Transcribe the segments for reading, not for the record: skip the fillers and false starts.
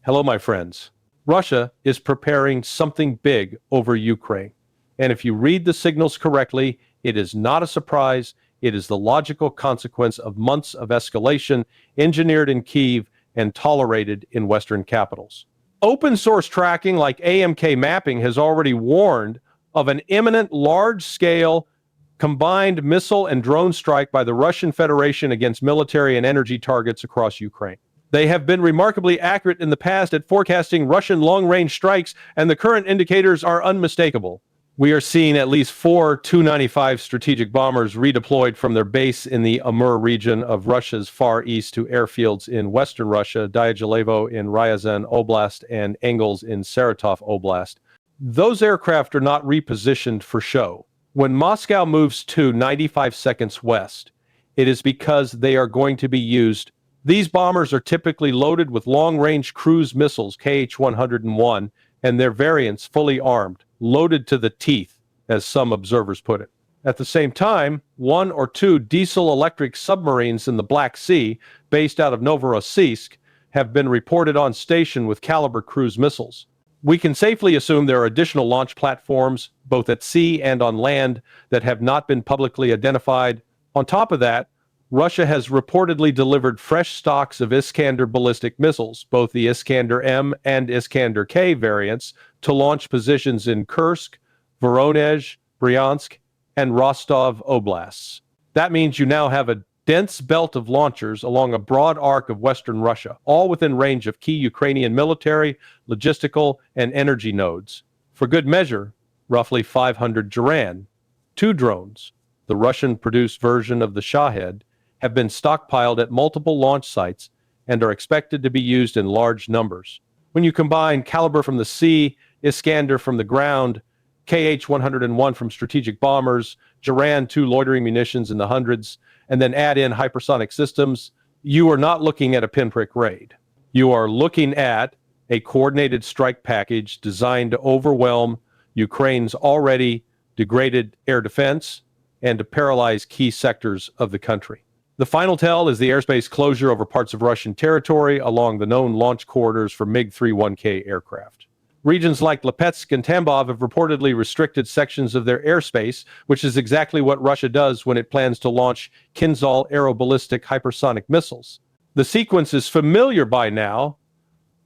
Hello, my friends. Russia is preparing something big over Ukraine. And if you read the signals correctly, it is not a surprise. It is the logical consequence of months of escalation engineered in Kyiv and tolerated in Western capitals. Open source tracking like AMK mapping has already warned of an imminent large-scale combined missile and drone strike by the Russian Federation against military and energy targets across Ukraine. They have been remarkably accurate in the past at forecasting Russian long-range strikes, and the current indicators are unmistakable. We are seeing at least 4 Tu-95 strategic bombers redeployed from their base in the Amur region of Russia's far east to airfields in western Russia, Dyagilevo in Ryazan Oblast and Engels in Saratov Oblast. Those aircraft are not repositioned for show. When Moscow moves to 95 seconds west, it is because they are going to be used. These bombers are typically loaded with long-range cruise missiles, Kh-101, and their variants fully armed, loaded to the teeth, as some observers put it. At the same time, 1 or 2 diesel-electric submarines in the Black Sea, based out of Novorossiysk, have been reported on station with caliber cruise missiles. We can safely assume there are additional launch platforms, both at sea and on land, that have not been publicly identified. On top of that, Russia has reportedly delivered fresh stocks of Iskander ballistic missiles, both the Iskander-M and Iskander-K variants, to launch positions in Kursk, Voronezh, Bryansk, and Rostov oblasts. That means you now have a dense belt of launchers along a broad arc of western Russia, all within range of key Ukrainian military, logistical, and energy nodes. For good measure, roughly 500 Duran, 2 drones, the Russian-produced version of the Shahed, have been stockpiled at multiple launch sites and are expected to be used in large numbers. When you combine caliber from the sea, Iskander from the ground, Kh-101 from strategic bombers, Duran-2 loitering munitions in the hundreds, and then add in hypersonic systems, you are not looking at a pinprick raid. You are looking at a coordinated strike package designed to overwhelm Ukraine's already degraded air defense and to paralyze key sectors of the country. The final tell is the airspace closure over parts of Russian territory along the known launch corridors for MiG-31K aircraft. Regions like Lipetsk and Tambov have reportedly restricted sections of their airspace, which is exactly what Russia does when it plans to launch Kinzhal aeroballistic hypersonic missiles. The sequence is familiar by now.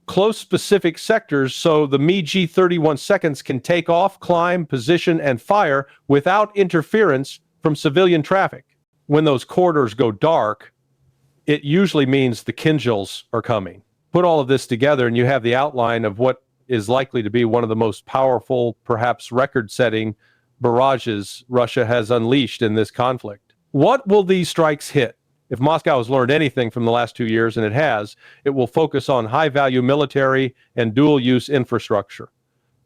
Close specific sectors so the MiG-31 seconds can take off, climb, position, and fire without interference from civilian traffic. When those corridors go dark, it usually means the Kinzhals are coming. Put all of this together and you have the outline of what is likely to be one of the most powerful, perhaps record-setting barrages Russia has unleashed in this conflict. What will these strikes hit? If Moscow has learned anything from the last 2 years, and it has, it will focus on high-value military and dual-use infrastructure,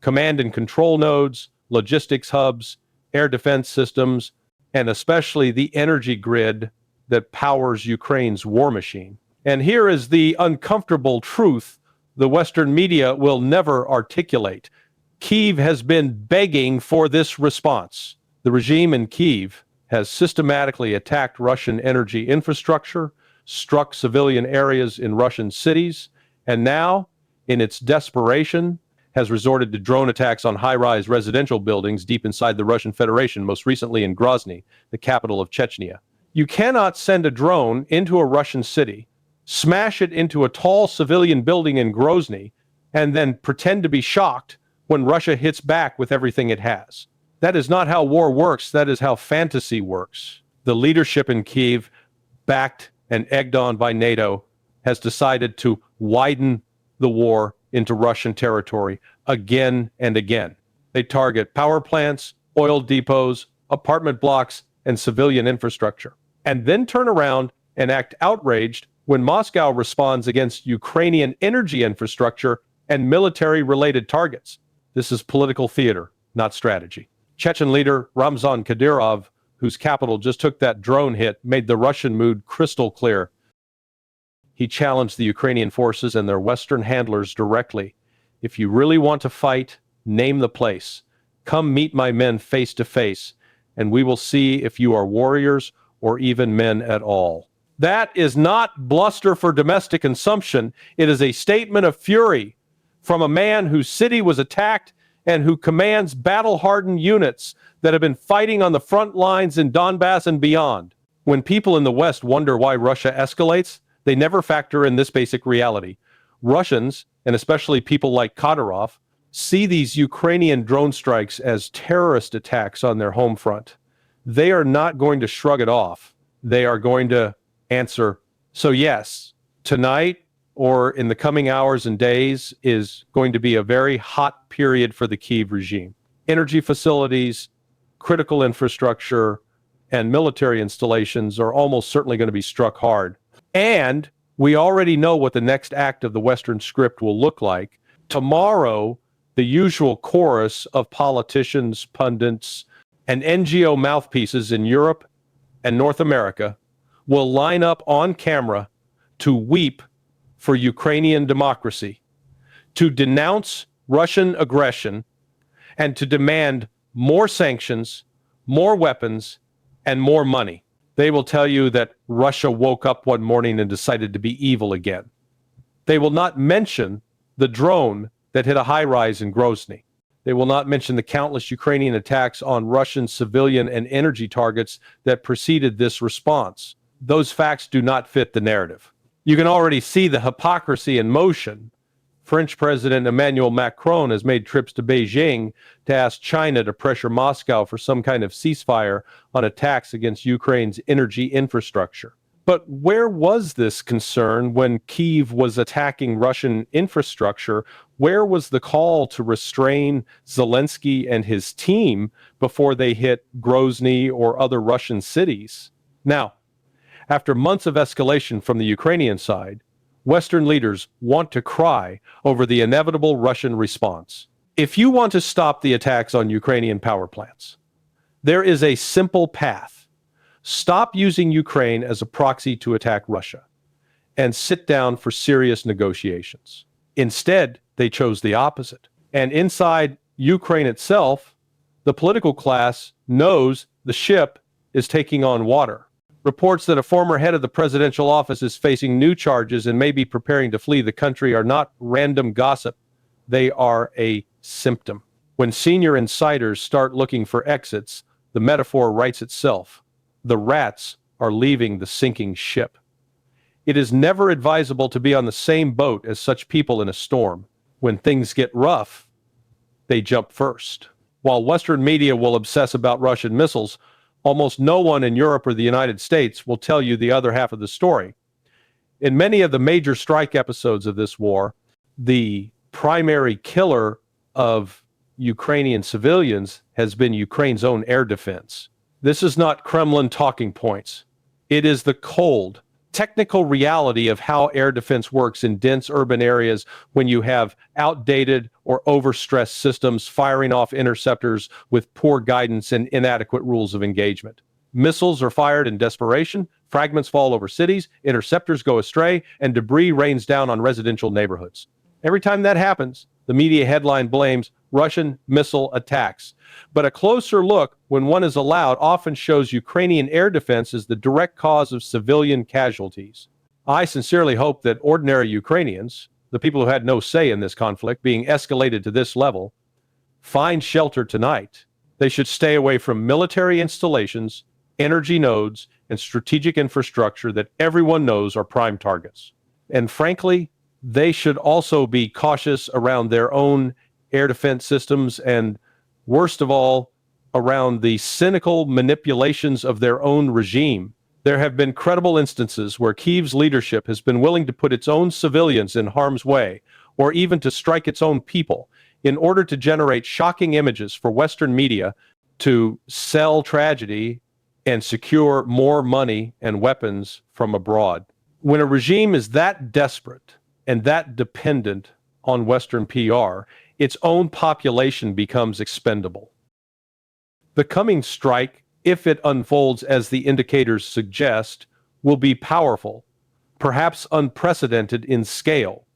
command and control nodes, logistics hubs, air defense systems, and especially the energy grid that powers Ukraine's war machine. And here is the uncomfortable truth the Western media will never articulate. Kyiv has been begging for this response. The regime in Kyiv has systematically attacked Russian energy infrastructure, struck civilian areas in Russian cities, and now, in its desperation, has resorted to drone attacks on high-rise residential buildings deep inside the Russian Federation, most recently in Grozny, the capital of Chechnya. You cannot send a drone into a Russian city, smash it into a tall civilian building in Grozny, and then pretend to be shocked when Russia hits back with everything it has. That is not how war works. That is how fantasy works. The leadership in Kyiv, backed and egged on by NATO, has decided to widen the war into Russian territory again and again. They target power plants, oil depots, apartment blocks, and civilian infrastructure, and then turn around and act outraged when Moscow responds against Ukrainian energy infrastructure and military-related targets. This is political theater, not strategy. Chechen leader Ramzan Kadyrov, whose capital just took that drone hit, made the Russian mood crystal clear. He challenged the Ukrainian forces and their Western handlers directly. If you really want to fight, name the place. Come meet my men face to face, and we will see if you are warriors or even men at all. That is not bluster for domestic consumption. It is a statement of fury from a man whose city was attacked and who commands battle-hardened units that have been fighting on the front lines in Donbass and beyond. When people in the West wonder why Russia escalates, they never factor in this basic reality. Russians, and especially people like Kadyrov, see these Ukrainian drone strikes as terrorist attacks on their home front. They are not going to shrug it off. They are going to answer. So yes, tonight or in the coming hours and days is going to be a very hot period for the Kyiv regime. Energy facilities, critical infrastructure, and military installations are almost certainly going to be struck hard. And we already know what the next act of the Western script will look like. Tomorrow, the usual chorus of politicians, pundits, and NGO mouthpieces in Europe and North America will line up on camera to weep for Ukrainian democracy, to denounce Russian aggression, and to demand more sanctions, more weapons, and more money. They will tell you that Russia woke up one morning and decided to be evil again. They will not mention the drone that hit a high-rise in Grozny. They will not mention the countless Ukrainian attacks on Russian civilian and energy targets that preceded this response. Those facts do not fit the narrative. You can already see the hypocrisy in motion. French President Emmanuel Macron has made trips to Beijing to ask China to pressure Moscow for some kind of ceasefire on attacks against Ukraine's energy infrastructure. But where was this concern when Kyiv was attacking Russian infrastructure? Where was the call to restrain Zelensky and his team before they hit Grozny or other Russian cities? Now, after months of escalation from the Ukrainian side, Western leaders want to cry over the inevitable Russian response. If you want to stop the attacks on Ukrainian power plants, there is a simple path. Stop using Ukraine as a proxy to attack Russia and sit down for serious negotiations. Instead, they chose the opposite. And inside Ukraine itself, the political class knows the ship is taking on water. Reports that a former head of the presidential office is facing new charges and may be preparing to flee the country are not random gossip. They are a symptom. When senior insiders start looking for exits, the metaphor writes itself. The rats are leaving the sinking ship. It is never advisable to be on the same boat as such people in a storm. When things get rough, they jump first. While Western media will obsess about Russian missiles, almost no one in Europe or the United States will tell you the other half of the story. In many of the major strike episodes of this war, the primary killer of Ukrainian civilians has been Ukraine's own air defense. This is not Kremlin talking points. It is the cold, technical reality of how air defense works in dense urban areas when you have outdated or overstressed systems firing off interceptors with poor guidance and inadequate rules of engagement. Missiles are fired in desperation, fragments fall over cities, interceptors go astray, and debris rains down on residential neighborhoods. Every time that happens, the media headline blames Russian missile attacks. But a closer look, when one is allowed, often shows Ukrainian air defense as the direct cause of civilian casualties. I sincerely hope that ordinary Ukrainians, the people who had no say in this conflict being escalated to this level, find shelter tonight. They should stay away from military installations, energy nodes, and strategic infrastructure that everyone knows are prime targets. And frankly, they should also be cautious around their own air defense systems and, worst of all, around the cynical manipulations of their own regime. There have been credible instances where Kyiv's leadership has been willing to put its own civilians in harm's way, or even to strike its own people, in order to generate shocking images for Western media to sell tragedy and secure more money and weapons from abroad. When a regime is that desperate and that dependent on Western PR, its own population becomes expendable. The coming strike, if it unfolds as the indicators suggest, will be powerful, perhaps unprecedented in scale,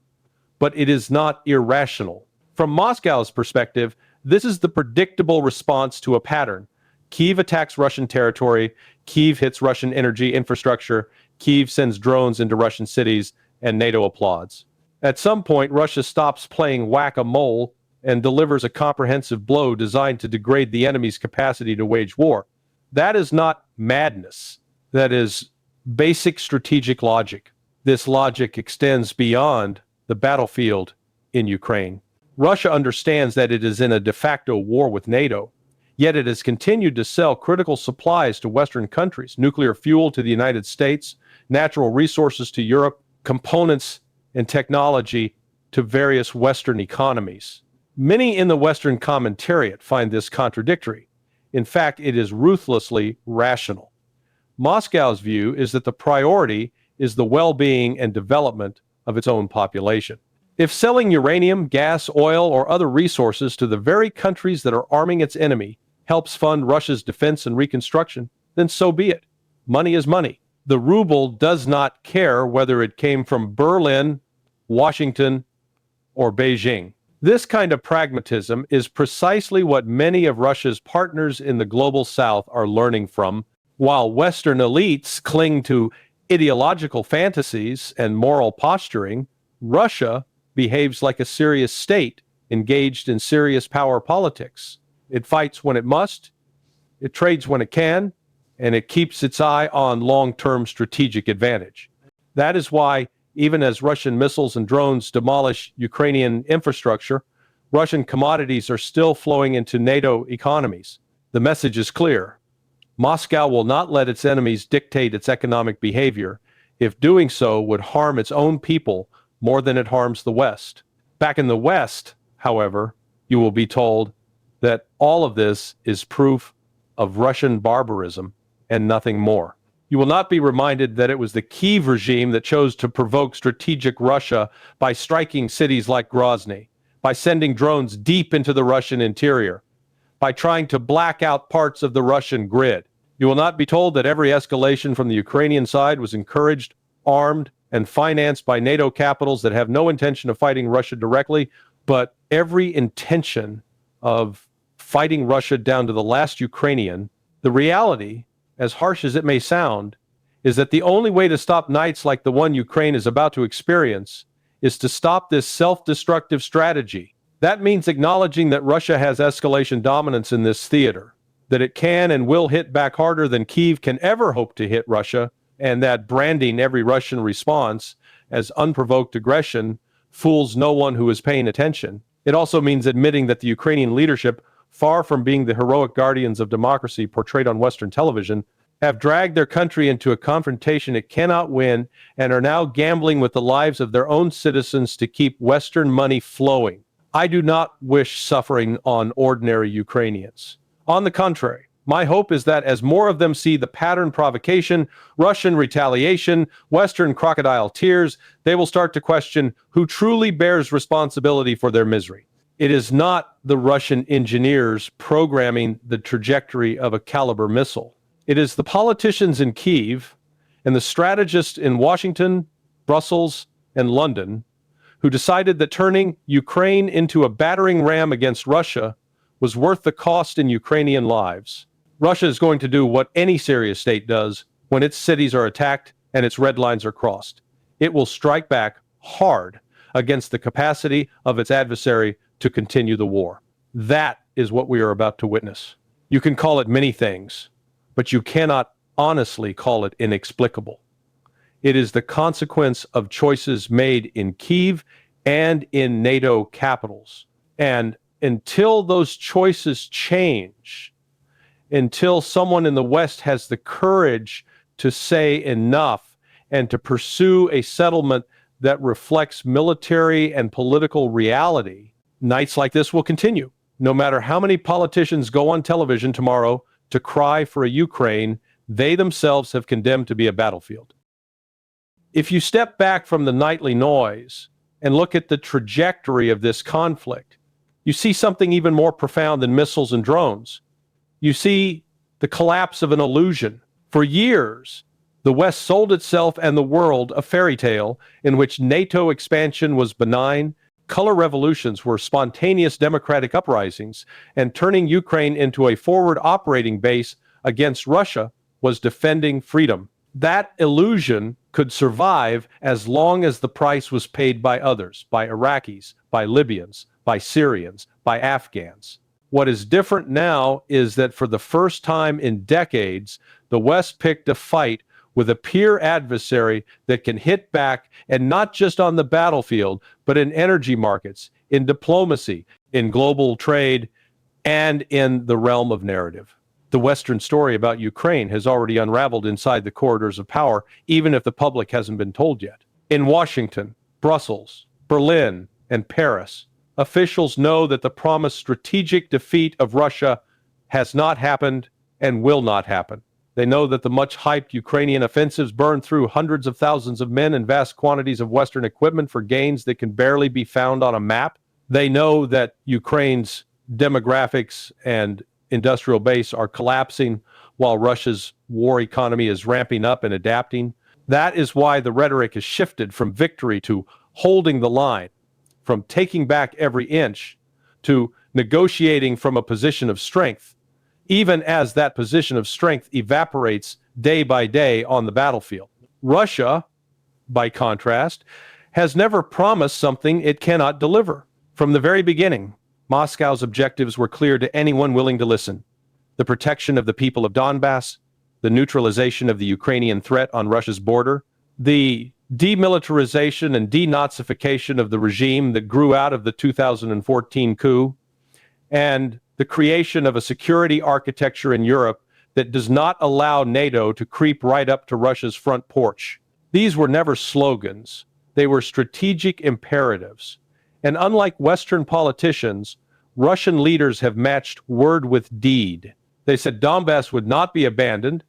but it is not irrational. From Moscow's perspective, this is the predictable response to a pattern. Kyiv attacks Russian territory, Kyiv hits Russian energy infrastructure, Kyiv sends drones into Russian cities, and NATO applauds. At some point, Russia stops playing whack-a-mole and delivers a comprehensive blow designed to degrade the enemy's capacity to wage war. That is not madness. That is basic strategic logic. This logic extends beyond the battlefield in Ukraine. Russia understands that it is in a de facto war with NATO, yet it has continued to sell critical supplies to Western countries, nuclear fuel to the United States, natural resources to Europe, components and technology to various Western economies. Many in the Western commentariat find this contradictory. In fact, it is ruthlessly rational. Moscow's view is that the priority is the well-being and development of its own population. If selling uranium, gas, oil, or other resources to the very countries that are arming its enemy helps fund Russia's defense and reconstruction, then so be it. Money is money. The ruble does not care whether it came from Berlin, Washington, or Beijing. This kind of pragmatism is precisely what many of Russia's partners in the global South are learning from, while Western elites cling to ideological fantasies and moral posturing. Russia behaves like a serious state engaged in serious power politics. It fights when it must, it trades when it can, and it keeps its eye on long-term strategic advantage. That is why, even as Russian missiles and drones demolish Ukrainian infrastructure, Russian commodities are still flowing into NATO economies. The message is clear. Moscow will not let its enemies dictate its economic behavior, if doing so would harm its own people more than it harms the West. Back in the West, however, you will be told that all of this is proof of Russian barbarism and nothing more. You will not be reminded that it was the Kyiv regime that chose to provoke strategic Russia by striking cities like Grozny, by sending drones deep into the Russian interior, by trying to black out parts of the Russian grid. You will not be told that every escalation from the Ukrainian side was encouraged, armed, and financed by NATO capitals that have no intention of fighting Russia directly, but every intention of fighting Russia down to the last Ukrainian. The reality, as harsh as it may sound, is that the only way to stop nights like the one Ukraine is about to experience is to stop this self-destructive strategy. That means acknowledging that Russia has escalation dominance in this theater, that it can and will hit back harder than Kyiv can ever hope to hit Russia, and that branding every Russian response as unprovoked aggression fools no one who is paying attention. It also means admitting that the Ukrainian leadership, far from being the heroic guardians of democracy portrayed on Western television, have dragged their country into a confrontation it cannot win and are now gambling with the lives of their own citizens to keep Western money flowing. I do not wish suffering on ordinary Ukrainians. On the contrary, my hope is that as more of them see the pattern provocation, Russian retaliation, Western crocodile tears, they will start to question who truly bears responsibility for their misery. It is not the Russian engineers programming the trajectory of a Caliber missile. It is the politicians in Kyiv and the strategists in Washington, Brussels, and London who decided that turning Ukraine into a battering ram against Russia was worth the cost in Ukrainian lives. Russia is going to do what any serious state does when its cities are attacked and its red lines are crossed. It will strike back hard against the capacity of its adversary to continue the war. That is what we are about to witness. You can call it many things, but you cannot honestly call it inexplicable. It is the consequence of choices made in Kyiv and in NATO capitals. And until those choices change, until someone in the West has the courage to say enough and to pursue a settlement that reflects military and political reality, nights like this will continue. No matter how many politicians go on television tomorrow to cry for a Ukraine they themselves have condemned to be a battlefield. If you step back from the nightly noise and look at the trajectory of this conflict, you see something even more profound than missiles and drones. You see the collapse of an illusion. For years, the West sold itself and the world a fairy tale in which NATO expansion was benign, color revolutions were spontaneous democratic uprisings, and turning Ukraine into a forward operating base against Russia was defending freedom. That illusion could survive as long as the price was paid by others, by Iraqis, by Libyans, by Syrians, by Afghans. What is different now is that for the first time in decades, the West picked a fight with a peer adversary that can hit back, and not just on the battlefield, but in energy markets, in diplomacy, in global trade, and in the realm of narrative. The Western story about Ukraine has already unraveled inside the corridors of power, even if the public hasn't been told yet. In Washington, Brussels, Berlin, and Paris, officials know that the promised strategic defeat of Russia has not happened and will not happen. They know that the much-hyped Ukrainian offensives burned through hundreds of thousands of men and vast quantities of Western equipment for gains that can barely be found on a map. They know that Ukraine's demographics and industrial base are collapsing while Russia's war economy is ramping up and adapting. That is why the rhetoric has shifted from victory to holding the line, from taking back every inch to negotiating from a position of strength, even as that position of strength evaporates day by day on the battlefield. Russia, by contrast, has never promised something it cannot deliver. From the very beginning, Moscow's objectives were clear to anyone willing to listen: the protection of the people of Donbass, the neutralization of the Ukrainian threat on Russia's border, the demilitarization and denazification of the regime that grew out of the 2014 coup, and the creation of a security architecture in Europe that does not allow NATO to creep right up to Russia's front porch. These were never slogans. They were strategic imperatives. And unlike Western politicians, Russian leaders have matched word with deed. They said Donbass would not be abandoned,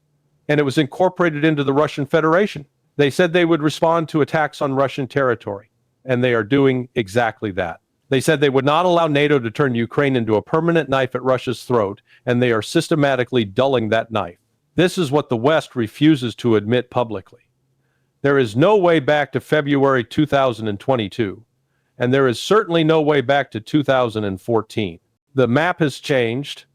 and it was incorporated into the Russian Federation. They said they would respond to attacks on Russian territory, and they are doing exactly that. They said they would not allow NATO to turn Ukraine into a permanent knife at Russia's throat, and they are systematically dulling that knife. This is what the West refuses to admit publicly. There is no way back to February 2022, and there is certainly no way back to 2014. The map has changed.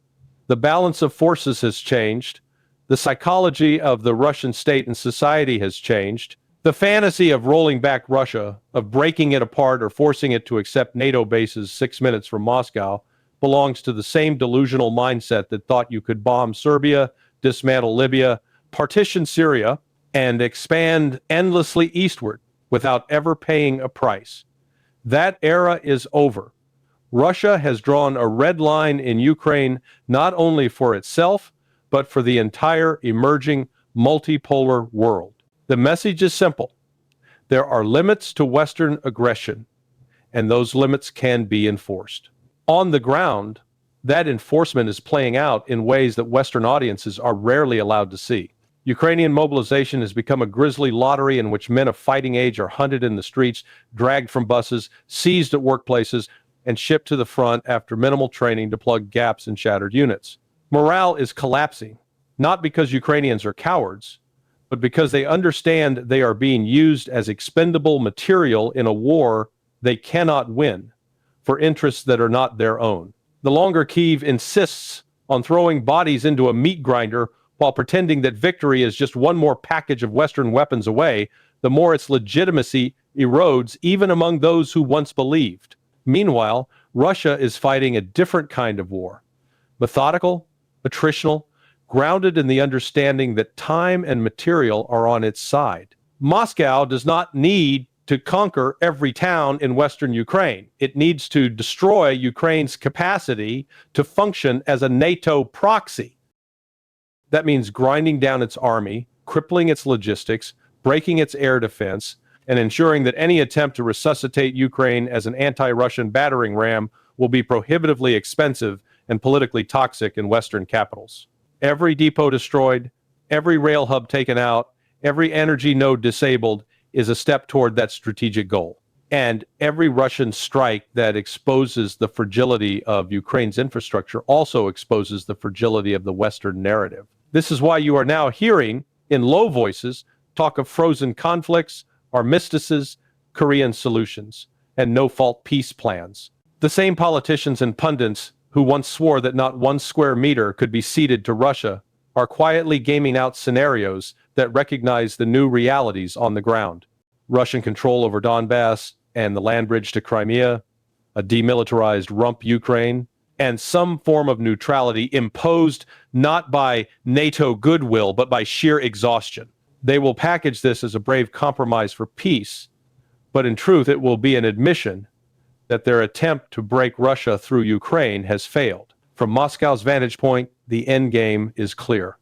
The balance of forces has changed. The psychology of the Russian state and society has changed. The fantasy of rolling back Russia, of breaking it apart or forcing it to accept NATO bases 6 minutes from Moscow, belongs to the same delusional mindset that thought you could bomb Serbia, dismantle Libya, partition Syria, and expand endlessly eastward without ever paying a price. That era is over. Russia has drawn a red line in Ukraine not only for itself, but for the entire emerging multipolar world. The message is simple. There are limits to Western aggression, and those limits can be enforced. On the ground, that enforcement is playing out in ways that Western audiences are rarely allowed to see. Ukrainian mobilization has become a grisly lottery in which men of fighting age are hunted in the streets, dragged from buses, seized at workplaces, and shipped to the front after minimal training to plug gaps in shattered units. Morale is collapsing, not because Ukrainians are cowards, but because they understand they are being used as expendable material in a war they cannot win for interests that are not their own. The longer Kyiv insists on throwing bodies into a meat grinder while pretending that victory is just one more package of Western weapons away, the more its legitimacy erodes even among those who once believed. Meanwhile, Russia is fighting a different kind of war. Methodical, attritional, grounded in the understanding that time and material are on its side. Moscow does not need to conquer every town in Western Ukraine. It needs to destroy Ukraine's capacity to function as a NATO proxy. That means grinding down its army, crippling its logistics, breaking its air defense, and ensuring that any attempt to resuscitate Ukraine as an anti-Russian battering ram will be prohibitively expensive and politically toxic in Western capitals. Every depot destroyed, every rail hub taken out, every energy node disabled is a step toward that strategic goal. And every Russian strike that exposes the fragility of Ukraine's infrastructure also exposes the fragility of the Western narrative. This is why you are now hearing, in low voices, talk of frozen conflicts, armistices, Korean solutions, and no-fault peace plans. The same politicians and pundits who once swore that not one square meter could be ceded to Russia are quietly gaming out scenarios that recognize the new realities on the ground. Russian control over Donbass and the land bridge to Crimea, a demilitarized rump Ukraine, and some form of neutrality imposed not by NATO goodwill, but by sheer exhaustion. They will package this as a brave compromise for peace, but in truth, it will be an admission that their attempt to break Russia through Ukraine has failed. From Moscow's vantage point, the endgame is clear.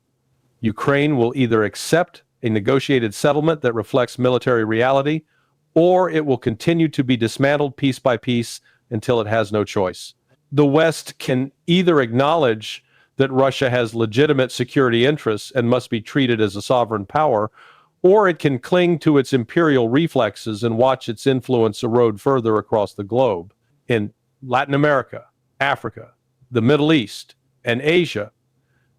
Ukraine will either accept a negotiated settlement that reflects military reality, or it will continue to be dismantled piece by piece until it has no choice. The West can either acknowledge that Russia has legitimate security interests and must be treated as a sovereign power, or it can cling to its imperial reflexes and watch its influence erode further across the globe. In Latin America, Africa, the Middle East, and Asia,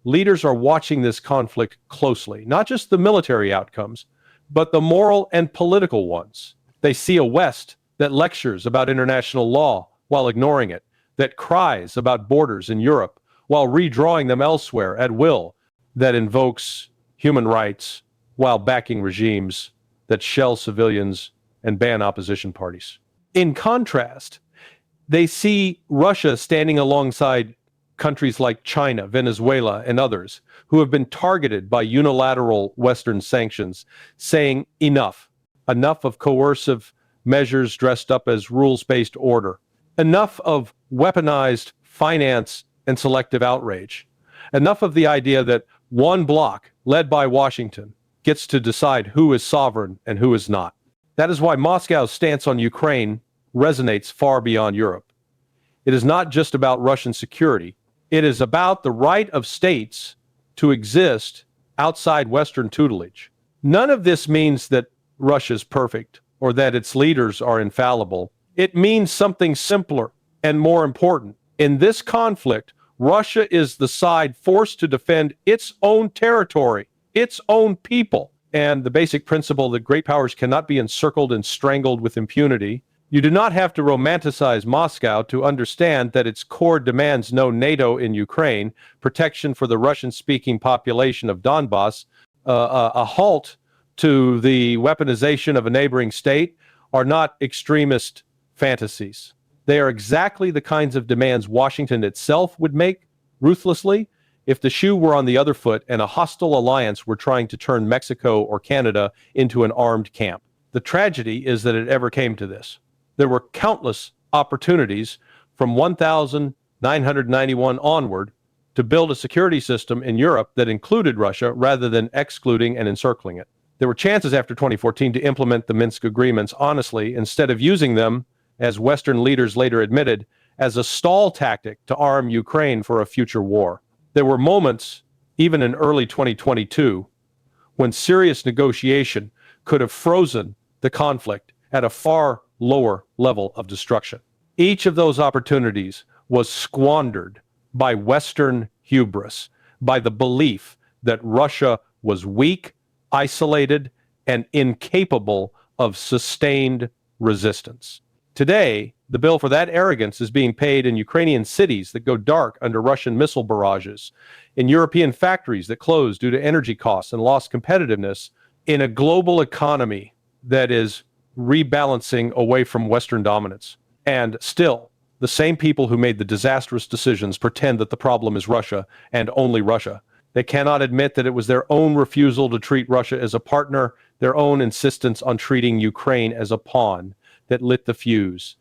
leaders are watching this conflict closely, not just the military outcomes, but the moral and political ones. They see a West that lectures about international law while ignoring it, that cries about borders in Europe while redrawing them elsewhere at will, that invokes human rights while backing regimes that shell civilians and ban opposition parties. In contrast, they see Russia standing alongside countries like China, Venezuela, and others who have been targeted by unilateral Western sanctions, saying enough of coercive measures dressed up as rules-based order, enough of weaponized finance and selective outrage, enough of the idea that one bloc, led by Washington, gets to decide who is sovereign and who is not. That is why Moscow's stance on Ukraine resonates far beyond Europe. It is not just about Russian security. It is about the right of states to exist outside Western tutelage. None of this means that Russia is perfect or that its leaders are infallible. It means something simpler and more important. In this conflict, Russia is the side forced to defend its own territory, its own people, and the basic principle that great powers cannot be encircled and strangled with impunity. You do not have to romanticize Moscow to understand that its core demands no NATO in Ukraine, protection for the Russian-speaking population of Donbass, a halt to the weaponization of a neighboring state are not extremist fantasies. They are exactly the kinds of demands Washington itself would make ruthlessly if the shoe were on the other foot and a hostile alliance were trying to turn Mexico or Canada into an armed camp. The tragedy is that it ever came to this. There were countless opportunities from 1991 onward to build a security system in Europe that included Russia rather than excluding and encircling it. There were chances after 2014 to implement the Minsk agreements honestly, instead of using them, as Western leaders later admitted, as a stall tactic to arm Ukraine for a future war. There were moments, even in early 2022, when serious negotiation could have frozen the conflict at a far lower level of destruction. Each of those opportunities was squandered by Western hubris, by the belief that Russia was weak, isolated, and incapable of sustained resistance. Today, the bill for that arrogance is being paid in Ukrainian cities that go dark under Russian missile barrages, in European factories that close due to energy costs and lost competitiveness, in a global economy that is rebalancing away from Western dominance. And still, the same people who made the disastrous decisions pretend that the problem is Russia and only Russia. They cannot admit that it was their own refusal to treat Russia as a partner, their own insistence on treating Ukraine as a pawn, that lit the fuse.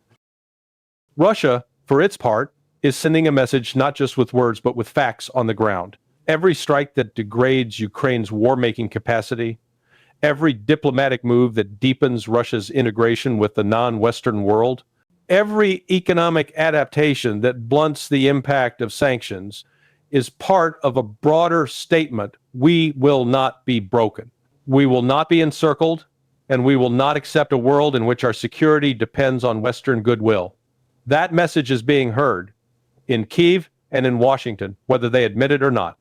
Russia, for its part, is sending a message not just with words but with facts on the ground. Every strike that degrades Ukraine's war-making capacity, every diplomatic move that deepens Russia's integration with the non-Western world, every economic adaptation that blunts the impact of sanctions is part of a broader statement: we will not be broken. We will not be encircled, and we will not accept a world in which our security depends on Western goodwill. That message is being heard in Kyiv and in Washington, whether they admit it or not.